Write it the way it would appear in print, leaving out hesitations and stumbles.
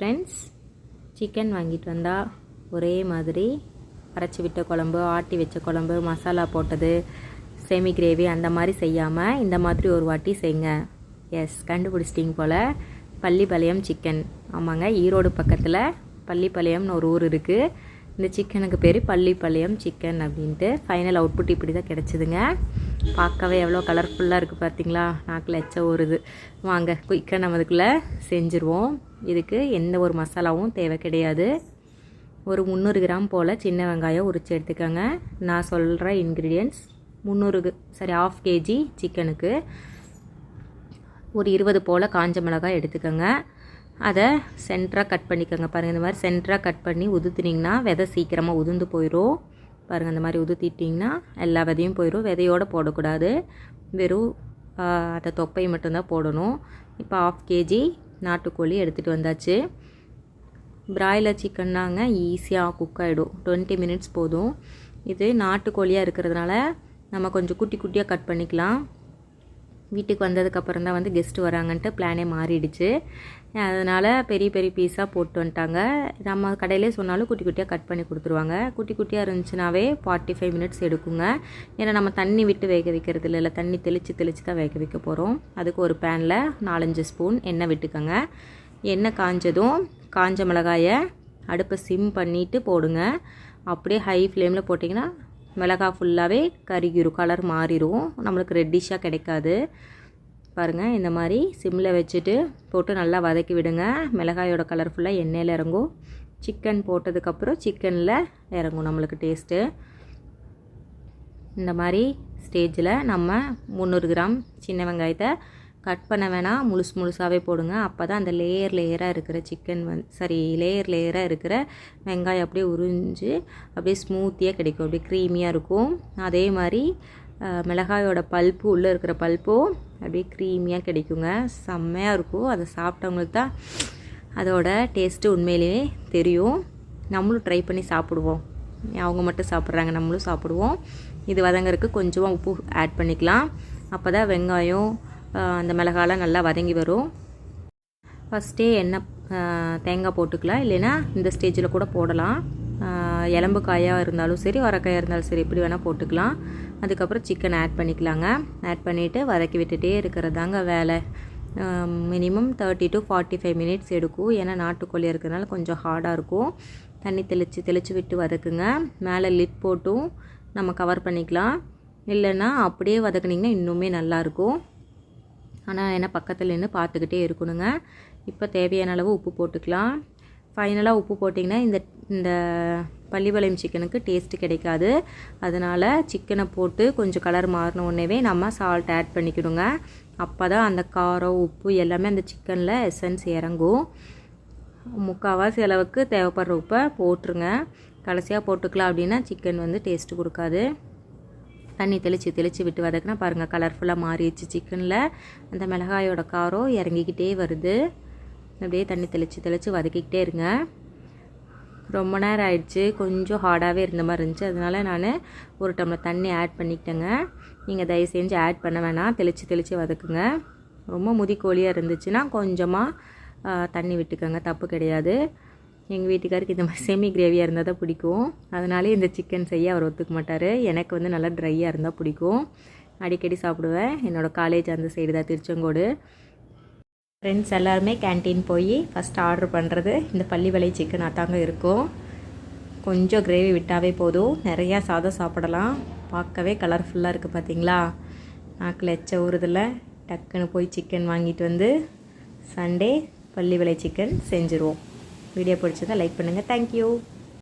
Friends, chicken வாங்கிட்டு வந்தால் ஒரே மாதிரி அரைச்சி விட்ட குழம்பு, ஆட்டி வச்ச குழம்பு, மசாலா போட்டது, செமி கிரேவி அந்த மாதிரி செய்யாமல் இந்த மாதிரி ஒரு வாட்டி செய்யுங்க. எஸ், கண்டுபிடிச்சிட்டிங்க போல். பள்ளிப்பாளையம் சிக்கன். ஆமாங்க, ஈரோடு பக்கத்தில் பள்ளிப்பாளையம்னு ஒரு ஊர் இருக்குது. இந்த சிக்கனுக்கு பேர் பள்ளிப்பாளையம் சிக்கன் அப்படின்ட்டு. ஃபைனல் அவுட்புட் இப்படி தான் கிடச்சிதுங்க. பார்க்கவே எவ்வளோ கலர்ஃபுல்லாக இருக்குது பார்த்தீங்களா? நாக்கில் எச்ச ஊறுது. வாங்க குயிக்காக நம்ம அதுக்குள்ளே செஞ்சுருவோம். இதுக்கு எந்த ஒரு மசாலாவும் தேவை கிடையாது. ஒரு 300 கிராம் போல் சின்ன வெங்காயம் உரித்து எடுத்துக்கோங்க. நான் சொல்கிற இன்க்ரீடியன்ட்ஸ் 1/2 kg சிக்கனுக்கு. ஒரு 20 போல் காஞ்ச மிளகாய் எடுத்துக்கோங்க. அதை சென்டராக கட் பண்ணிக்கோங்க. பாருங்கள், இந்த மாதிரி சென்டராக கட் பண்ணி உதுத்துனிங்கன்னா விதை சீக்கிரமாக உதிர்ந்து போயிடும். பாருங்கள், இந்த மாதிரி உதுத்திட்டிங்கன்னா எல்லா விதையும் போயிடும். விதையோடு போடக்கூடாது, வெறும் அதை தொப்பை மட்டும்தான் போடணும். இப்போ 1/2 kg நாட்டுக்கோழி எடுத்துகிட்டு வந்தாச்சு. பிராய்லர் சிக்கன்னாங்க ஈஸியாக குக் ஆகிடும், 20 மினிட்ஸ் போதும். இது நாட்டுக்கோழியாக இருக்கிறதுனால நம்ம கொஞ்சம் குட்டி குட்டியாக கட் பண்ணிக்கலாம். வீட்டுக்கு வந்ததுக்கப்புறம் தான் வந்து கெஸ்ட்டு வராங்கன்ட்டு பிளானே மாறிடுச்சு. அதனால் பெரிய பெரிய பீஸாக போட்டு வந்துட்டாங்க. நம்ம கடையிலே சொன்னாலும் குட்டி குட்டியாக கட் பண்ணி கொடுத்துருவாங்க. குட்டி குட்டியாக இருந்துச்சுனாவே 45 மினிட்ஸ் எடுக்குங்க. ஏன்னா நம்ம தண்ணி விட்டு வேக வைக்கிறது இல்லை, தண்ணி தெளித்து தான் வேக வைக்க போகிறோம். அதுக்கு ஒரு பேனில் 4-5 ஸ்பூன் எண்ணெய் விட்டுக்கோங்க. எண்ணெய் காஞ்சதும் காஞ்ச மிளகாயை அடுப்பை சிம் பண்ணிவிட்டு போடுங்க. அப்படியே ஹை ஃப்ளேமில் போட்டிங்கன்னா மிளகாய் ஃபுல்லாகவே கருகிரும், கலர் மாறிடும், நம்மளுக்கு ரெட்டிஷாக கிடைக்காது. பாருங்கள், இந்த மாதிரி சிம்மில் வச்சுட்டு போட்டு நல்லா வதக்கி விடுங்க. மிளகாயோட கலர் ஃபுல்லாக எண்ணெயில் இறங்கும். சிக்கன் போட்டதுக்கப்புறம் சிக்கனில் இறங்கும் நம்மளுக்கு டேஸ்ட்டு. இந்த மாதிரி ஸ்டேஜில் நம்ம 300 கிராம் சின்ன வெங்காயத்தை கட் பண்ண வேணாம், முழுசாகவே போடுங்க. அப்போ தான் அந்த லேயராக இருக்கிற சிக்கன் லேயராக இருக்கிற வெங்காயம் அப்படியே உறிஞ்சு அப்படியே ஸ்மூத்தியாக கிடைக்கும், அப்படியே க்ரீமியாக இருக்கும். அதே மாதிரி மிளகாயோட பல்ப்பு, உள்ளே இருக்கிற பல்ப்பும் அப்படியே க்ரீமியாக கிடைக்குங்க. செம்மையாக இருக்கும். அதை சாப்பிட்டவங்களுக்கு தான் அதோட டேஸ்ட்டு உண்மையிலேயே தெரியும். நம்மளும் ட்ரை பண்ணி சாப்பிடுவோம். அவங்க மட்டும் சாப்பிட்றாங்க, நம்மளும் சாப்பிடுவோம். இது வதங்கறதுக்கு கொஞ்சமாக உப்பு ஆட் பண்ணிக்கலாம். அப்போ தான் வெங்காயம் அந்த மிளகாலாம் நல்லா வதங்கி வரும். ஃபஸ்ட்டே எண்ணெய் தேங்காய் போட்டுக்கலாம், இல்லைன்னா இந்த ஸ்டேஜில் கூட போடலாம். எலும்பு காயாக இருந்தாலும் சரி, வரக்காயாக இருந்தாலும் சரி, எப்படி வேணால் போட்டுக்கலாம். அதுக்கப்புறம் சிக்கன் ஆட் பண்ணிக்கலாங்க. ஆட் பண்ணிவிட்டு வதக்கி விட்டுட்டே இருக்கிறதாங்க வேலை. மினிமம் 30 to 45 மினிட்ஸ் எடுக்கும். ஏன்னா நாட்டுக்கோழி இருக்கிறதுனால கொஞ்சம் ஹார்டாக இருக்கும். தண்ணி தெளித்து விட்டு வதக்குங்க. மேலே லிட் போட்டும் நம்ம கவர் பண்ணிக்கலாம். இல்லைன்னா அப்படியே வதக்குனிங்கன்னா இன்னுமே நல்லாயிருக்கும். ஆனால் என்ன பக்கத்தில் நின்று பார்த்துக்கிட்டே இருக்கணுங்க. இப்போ தேவையான அளவு உப்பு போட்டுக்கலாம். ஃபைனலாக உப்பு போட்டிங்கன்னா இந்த பள்ளிப்பாளையம் சிக்கனுக்கு டேஸ்ட்டு கிடைக்காது. அதனால் சிக்கனை போட்டு கொஞ்சம் கலர் மாறின உடனேவே நம்ம சால்ட் ஆட் பண்ணிக்கணுங்க. அப்போ தான் அந்த காரம், உப்பு எல்லாமே அந்த சிக்கனில் எசன்ஸ் இறங்கும். முக்கால்வாசி அளவுக்கு தேவைப்படுற உப்பை போட்டுருங்க. கடைசியாக போட்டுக்கலாம் அப்படின்னா சிக்கன் வந்து டேஸ்ட்டு கொடுக்காது. தண்ணி தெளித்து விட்டு வதக்குனா பாருங்கள், கலர்ஃபுல்லாக மாறிடுச்சு. சிக்கனில் அந்த மிளகாயோட காரம் இறங்கிக்கிட்டே வருது. அப்படியே தண்ணி தெளித்து வதக்கிக்கிட்டே இருங்க. ரொம்ப நேரம் ஆயிடுச்சு, கொஞ்சம் ஹார்டாகவே இருந்த மாதிரி இருந்துச்சு. அதனால் நான் ஒரு டம்ளர் தண்ணி ஆட் பண்ணிக்கிட்டேங்க. நீங்கள் தயவு செஞ்சு ஆட் பண்ண வேணாம், தெளித்து வதக்குங்க. ரொம்ப முதிக்கோழியாக இருந்துச்சுன்னா கொஞ்சமாக தண்ணி விட்டுக்கோங்க, தப்பு கிடையாது. எங்கள் வீட்டுக்காருக்கு இந்த மாதிரி செமி கிரேவியாக இருந்தால் தான் பிடிக்கும். அதனாலே இந்த சிக்கன் செய்ய அவர் ஒத்துக்க மாட்டார். எனக்கு வந்து நல்லா ட்ரையாக இருந்தால் பிடிக்கும். அடிக்கடி சாப்பிடுவேன். என்னோடய காலேஜ் அந்த சைடு தான், திருச்செங்கோடு. ஃப்ரெண்ட்ஸ் எல்லாருமே கேன்டீன் போய் ஃபஸ்ட் ஆர்டர் பண்ணுறது இந்த பள்ளிப்பாளையம் சிக்கனாக தாங்க இருக்கும். கொஞ்சம் கிரேவி விட்டாவே போதும், நிறையா சாதம் சாப்பிடலாம். பார்க்கவே கலர்ஃபுல்லாக இருக்குது பார்த்தீங்களா? நாக்கில் எச்ச ஊறுதில். டக்குன்னு போய் சிக்கன் வாங்கிட்டு வந்து சண்டே பள்ளிப்பாளையம் சிக்கன் செஞ்சுருவோம். வீடியோ பிடிச்சதை லைக் பண்ணுங்கள். தேங்க்யூ.